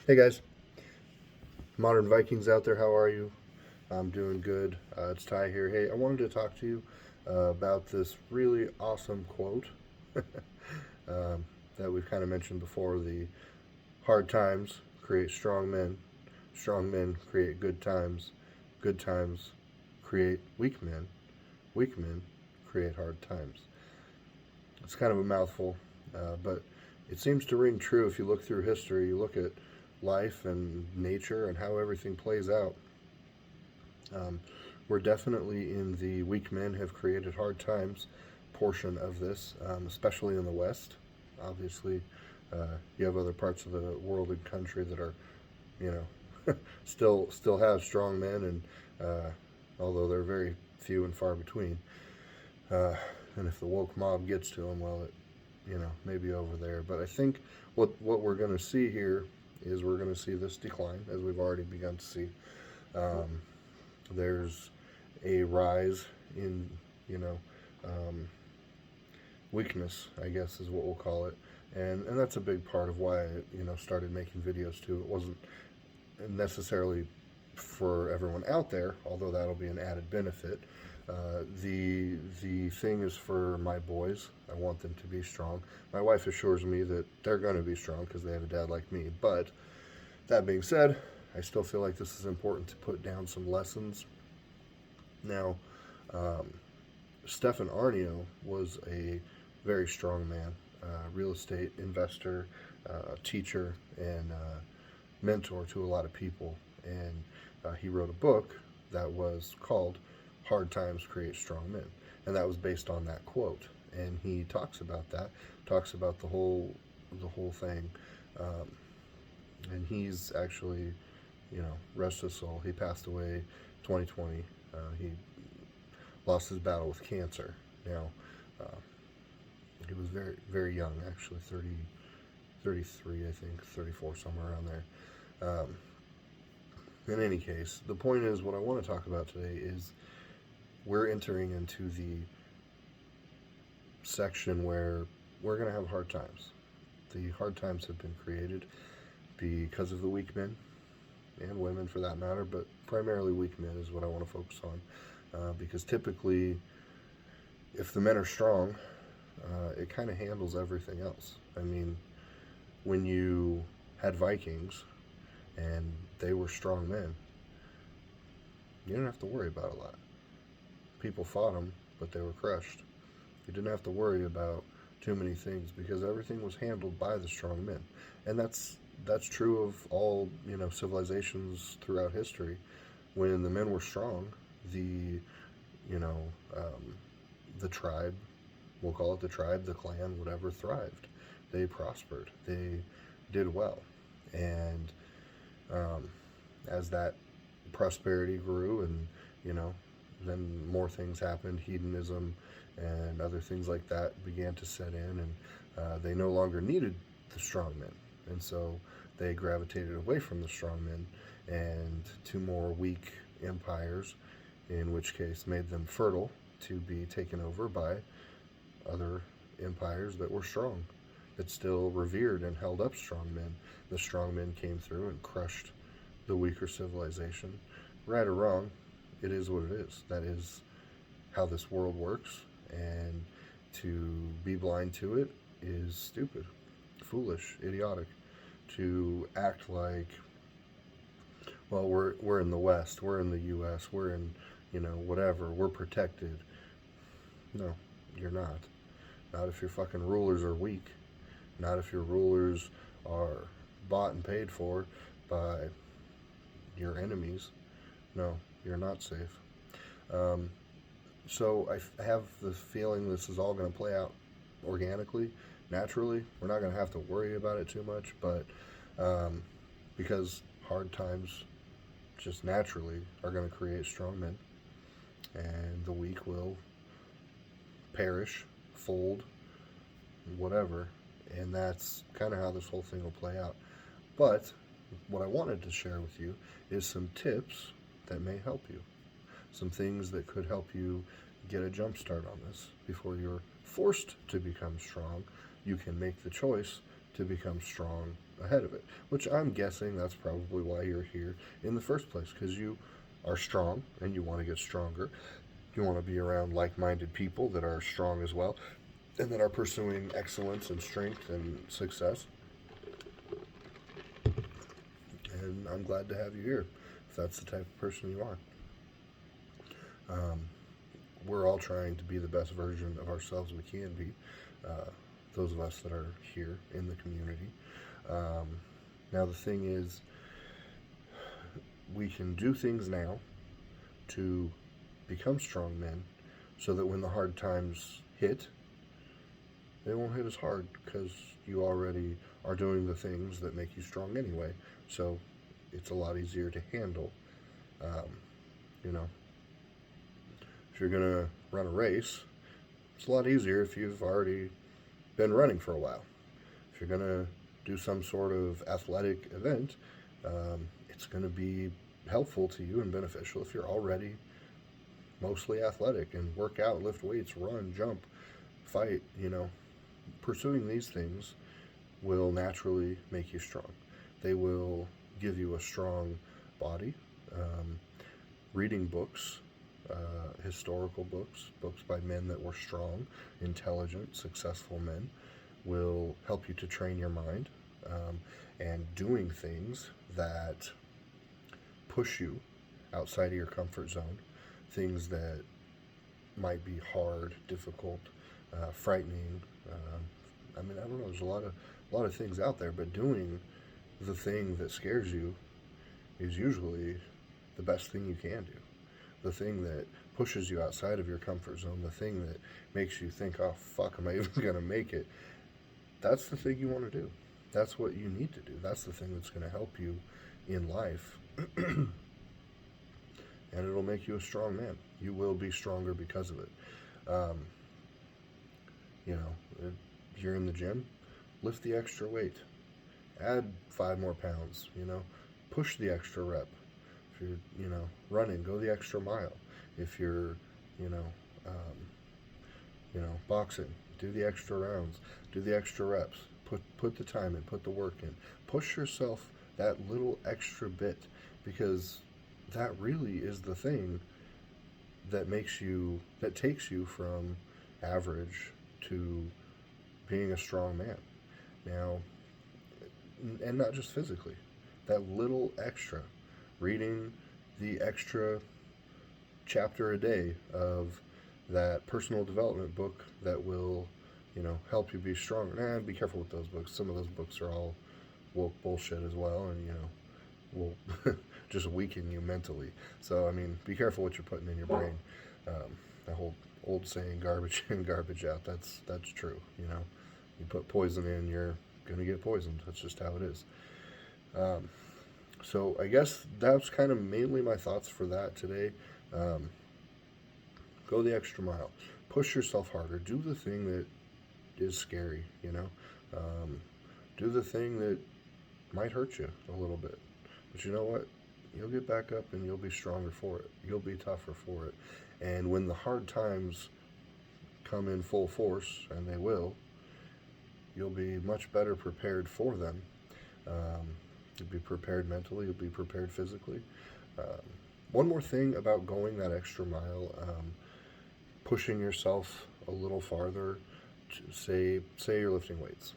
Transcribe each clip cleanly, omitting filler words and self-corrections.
Hey guys, Modern Vikings out there, how are you? I'm doing good. It's Ty here. Hey, I wanted to talk to you about this really awesome quote um, that we've kind of mentioned before. The hard times create strong men create good times create weak men create hard times. It's kind of a mouthful, but it seems to ring true if you look through history. You look at life and nature and how everything plays out. Um, we're definitely in the weak men have created hard times portion of this, especially in the West. Obviously, you have other parts of the world and country that are, you know, still have strong men, and although they're very few and far between. Uh, and if the woke mob gets to them, well, it maybe over there. But I think what we're going to see here is we're going to see this decline as we've already begun to see. Um, there's a rise in you know um, weakness, I guess is what we'll call it, and that's a big part of why I started making videos too. It wasn't necessarily for everyone out there, although that'll be an added benefit. The thing is for my boys. I want them to be strong. My wife assures me that they're going to be strong because they have a dad like me. But that being said, I still feel like this is important to put down some lessons. Now, um, Stefan Arnio was a very strong man, real estate investor, teacher, and mentor to a lot of people. And he wrote a book that was called Hard Times Create Strong Men. And that was based on that quote. And he talks about that, talks about the whole thing. Um, and he's actually, rest his soul. He passed away 2020. He lost his battle with cancer. Now, uh, he was very, very young, actually 30, 33, I think, 34, somewhere around there. In any case, the point is what I want to talk about today is we're entering into the section where we're going to have hard times. The hard times have been created because of the weak men and women for that matter, but primarily weak men is what I want to focus on. Because typically, if the men are strong, it kind of handles everything else. I mean, when you had Vikings and they were strong men, you didn't have to worry about a lot. People fought them, but they were crushed. You didn't have to worry about too many things because everything was handled by the strong men, and that's true of all civilizations throughout history. When the men were strong, the you know um, the tribe, we'll call it the tribe, the clan, whatever, thrived. They prospered. They did well, and um, as that prosperity grew, and you know, then more things happened. Hedonism and other things like that began to set in, and they no longer needed the strong men, and so they gravitated away from the strong men and to more weak empires, in which case made them fertile to be taken over by other empires that were strong, that still revered and held up strong men. The strong men came through and crushed the weaker civilization. Right or wrong, it is what it is. That is how this world works, and to be blind to it is stupid, foolish, idiotic. To act like, well, we're in the West, we're in the U.S., we're in whatever, we're protected. No, you're not. Not if your fucking rulers are weak. Not if your rulers are bought and paid for by your enemies. No, you're not safe. Um, so have the feeling this is all going to play out organically, naturally. We're not going to have to worry about it too much, but um, because hard times just naturally are going to create strong men, and the weak will perish, fold, whatever, and that's kind of how this whole thing will play out. But what I wanted to share with you is some tips that may help you, some things that could help you get a jump start on this before you're forced to become strong. You can make the choice to become strong ahead of it, which I'm guessing that's probably why you're here in the first place, because you are strong and you want to get stronger. You want to be around like minded people that are strong as well and that are pursuing excellence and strength and success. And I'm glad to have you here if that's the type of person you are. Um, we're all trying to be the best version of ourselves we can be, those of us that are here in the community. Um, Now, the thing is, we can do things now to become strong men so that when the hard times hit, they won't hit as hard because you already are doing the things that make you strong anyway. So it's a lot easier to handle. Um, you know, if you're going to run a race, it's a lot easier if you've already been running for a while. If you're going to do some sort of athletic event, it's going to be helpful to you and beneficial if you're already mostly athletic and work out, lift weights, run, jump, fight. Pursuing these things will naturally make you strong. They will give you a strong body. Um, Reading books, historical books, books by men that were strong, intelligent, successful men, will help you to train your mind. And doing things that push you outside of your comfort zone, things that might be hard, difficult, frightening. I don't know. There's a lot of things out there, but doing the thing that scares you is usually the best thing you can do. The thing that pushes you outside of your comfort zone, the thing that makes you think, "Oh fuck, am I even gonna make it?" That's the thing you want to do. That's what you need to do. That's the thing that's going to help you in life, and it'll make you a strong man. You will be stronger because of it. Um, if you're in the gym, lift the extra weight, add 5 more pounds. Push the extra rep. If you're, running, go the extra mile. If you're, you know, um, boxing, do the extra rounds, do the extra reps. Put the time in, put the work in. Push yourself that little extra bit, because that really is the thing that takes you from average to being a strong man. Now, and not just physically, that little extra, reading the extra chapter a day of that personal development book that will, help you be stronger. And be careful with those books. Some of those books are all woke bullshit as well, and will just weaken you mentally. So be careful what you're putting in your brain. The whole old saying, "Garbage in, garbage out." That's true. You put poison in, you're gonna get poisoned. That's just how it is. So I guess that's kind of mainly my thoughts for that today. Go the extra mile. Push yourself harder. Do the thing that is scary. Do the thing that might hurt you a little bit. But you know what? You'll get back up and you'll be stronger for it. You'll be tougher for it. And when the hard times come in full force, and they will, you'll be much better prepared for them. You'll be prepared mentally. You'll be prepared physically. One more thing about going that extra mile, pushing yourself a little farther. Say you're lifting weights.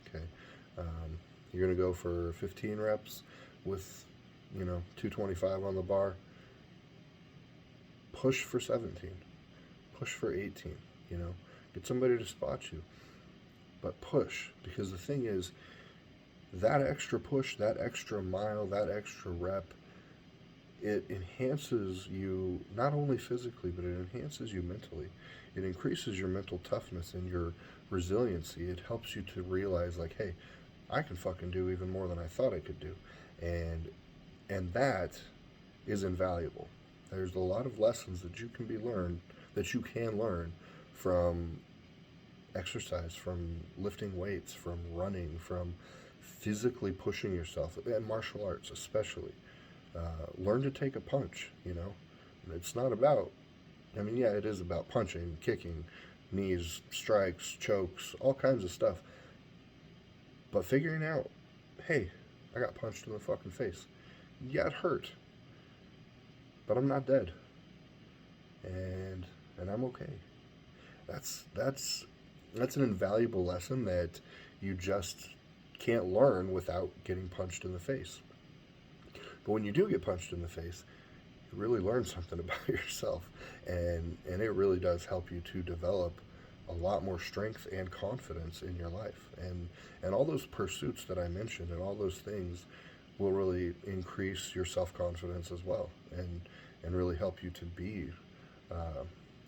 Okay, you're gonna go for 15 reps with 225 on the bar. Push for 17. Push for 18. Get somebody to spot you. But push, because the thing is, that extra push, that extra mile, that extra rep, it enhances you not only physically, but it enhances you mentally. It increases your mental toughness and your resiliency. It helps you to realize, like, hey, I can fucking do even more than I thought I could do. And that is invaluable. There's a lot of lessons that you can learn from exercise, from lifting weights, from running, from physically pushing yourself, and martial arts especially. Learn to take a punch. It's not about, yeah, it is about punching, kicking, knees, strikes, chokes, all kinds of stuff. But figuring out, hey, I got punched in the fucking face. Yeah, it hurt, but I'm not dead, and I'm okay. That's an invaluable lesson that you just can't learn without getting punched in the face. But when you do get punched in the face, you really learn something about yourself, and it really does help you to develop a lot more strength and confidence in your life, and all those pursuits that I mentioned and all those things will really increase your self confidence as well, and really help you to be uh,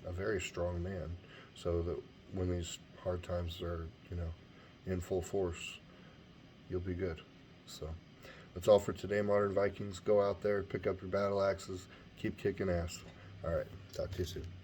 a very strong man, so that when these hard times are, in full force, you'll be good. So that's all for today, Modern Vikings. Go out there, pick up your battle axes, keep kicking ass. All right, talk to you soon.